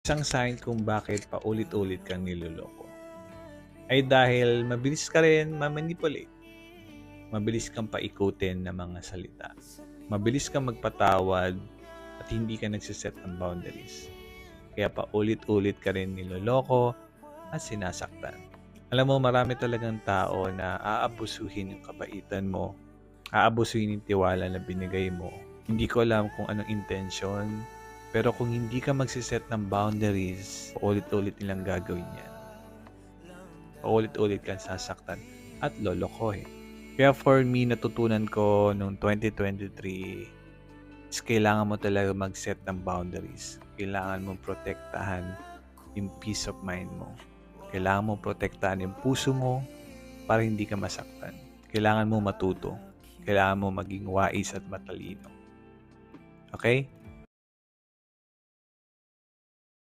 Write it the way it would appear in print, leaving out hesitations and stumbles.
Isang sign kung bakit paulit-ulit kang niloloko ay dahil mabilis ka rin ma-manipulate, mabilis kang paikutin ng mga salita, mabilis kang magpatawad at hindi ka nagsiset ng boundaries. Kaya paulit-ulit ka rin niloloko at sinasaktan. Alam mo, marami talagang tao na aabusuhin yung kabaitan mo, aabusuhin yung tiwala na binigay mo. Hindi ko alam kung anong intention, pero kung hindi ka magsiset ng boundaries, paulit-ulit nilang gagawin yan. Paulit-ulit kang sasaktan at lolokohin. Kaya for me, natutunan ko noong 2023 is kailangan mo talaga mag-set ng boundaries. Kailangan mong protektahan yung peace of mind mo. Kailangan mong protektahan yung puso mo para hindi ka masaktan. Kailangan mo matuto. Kailangan mo maging wais at matalino. Okay?